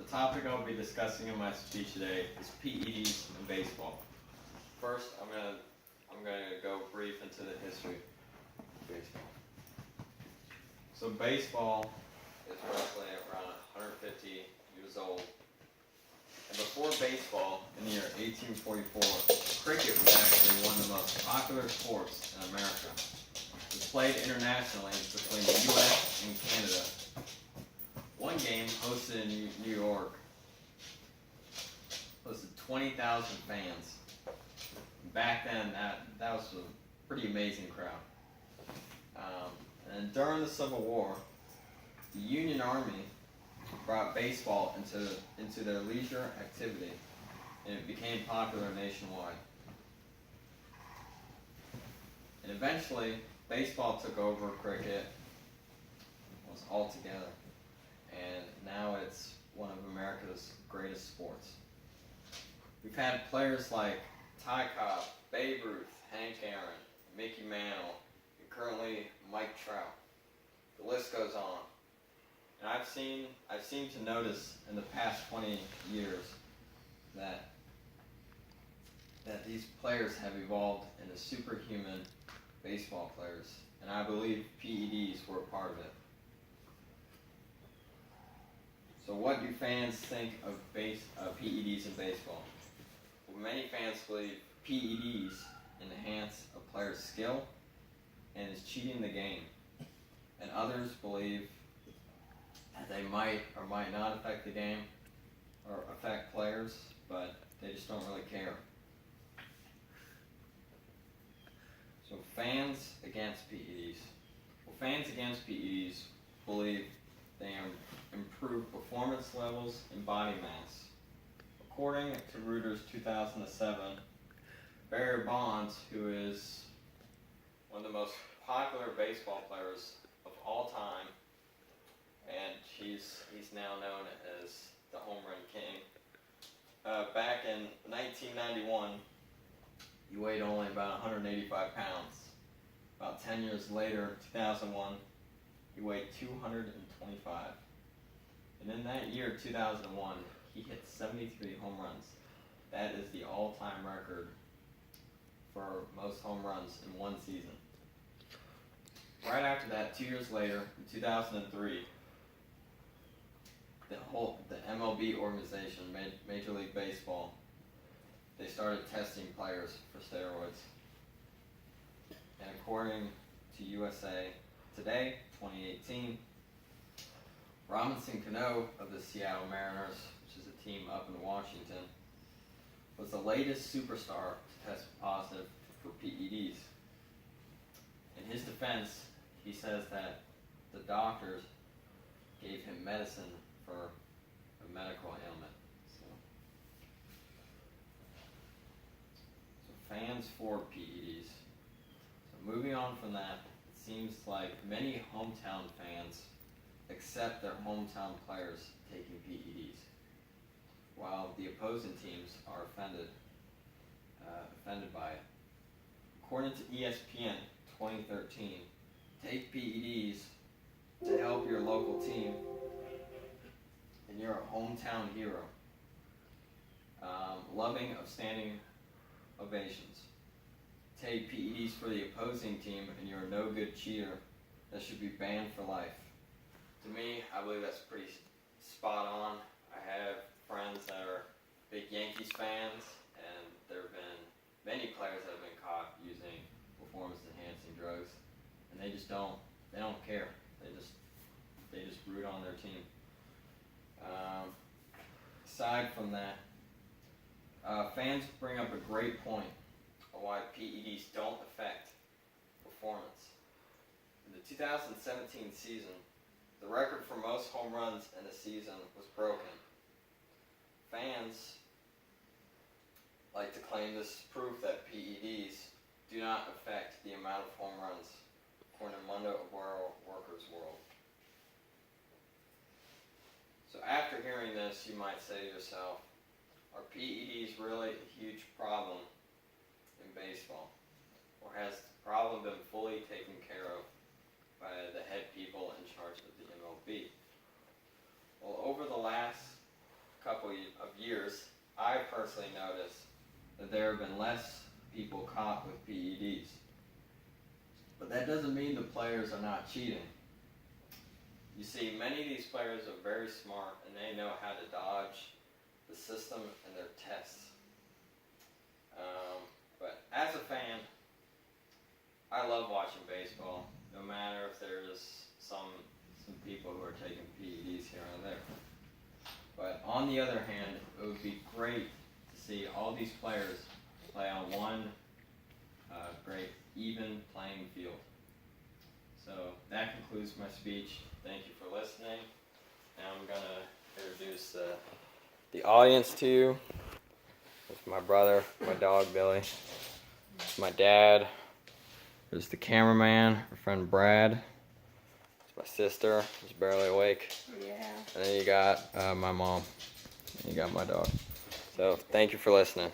topic I'll be discussing in my speech today is PEDs in baseball. First, I'm gonna go brief into the history of baseball. So baseball is roughly around 150 years old. And before baseball, in the year 1844, cricket was actually one of the most popular sports in America. It was played internationally between the U.S. and Canada. One game hosted in New York hosted 20,000 fans. Back then, that was a pretty amazing crowd. And during the Civil War, the Union Army brought baseball into their leisure activity, and it became popular nationwide. And eventually, baseball took over cricket altogether, and now it's one of America's greatest sports. We've had players like Ty Cobb, Babe Ruth, Hank Aaron, Mickey Mantle, and currently Mike Trout. The list goes on. And I've seemed to notice in the past 20 years that these players have evolved into superhuman baseball players, and I believe PEDs were a part of it. So what do fans think of PEDs in baseball? Well, many fans believe PEDs enhance a player's skill and is cheating the game. And others believe that they might or might not affect the game or affect players, but they just don't really care. So fans against PEDs. Well, fans against PEDs believe they improve performance levels and body mass. According to Reuters 2007, Barry Bonds, who is one of the most popular baseball players of all time, and he's now known as the home run king. Back in 1991, he weighed only about 185 pounds. About 10 years later, 2001, he weighed 225. And in that year, 2001, he hit 73 home runs. That is the all-time record for most home runs in one season. Right after that, 2 years later, in 2003, the MLB organization, Major League Baseball, they started testing players for steroids. And according to USA Today, 2018, Robinson Cano of the Seattle Mariners, which is a team up in Washington, was the latest superstar to test positive for PEDs. In his defense, he says that the doctors gave him medicine for a medical ailment. So fans for PEDs. So moving on from that, it seems like many hometown fans accept their hometown players taking PEDs, while the opposing teams are offended by it. According to ESPN 2013, take PEDs to help your local team, and you're a hometown hero. Loving of standing ovations. Take PEDs for the opposing team, and you're a no-good cheater that should be banned for life. To me, I believe that's pretty spot on. I have friends that are big Yankees fans, and there have been many players that have been caught using performance-enhancing drugs, and they don't care. They just root on their team. Aside from that, fans bring up a great point on why PEDs don't affect performance. In the 2017 season, the record for most home runs in a season was broken. Fans like to claim this is proof that PEDs do not affect the amount of home runs, according to Mundo Aguero Workers World. So after hearing this, you might say to yourself, are PEDs really a huge problem in baseball? Or has the problem been fully taken care of by the head people in charge of the MLB? Well, over the last personally noticed that there have been less people caught with PEDs. But that doesn't mean the players are not cheating. You see, many of these players are very smart and they know how to dodge the system and their tests. But as a fan, I love watching baseball, no matter if there's some people who are taking PEDs here and there. But on the other hand, it would be great to see all these players play on one great even playing field. So that concludes my speech. Thank you for listening. Now I'm going to introduce the audience to you. There's my brother, my dog Billy, my dad. There's the cameraman, our friend Brad. There's my sister, who's barely awake. Yeah. And then you got my mom. And you got my dog. So thank you for listening.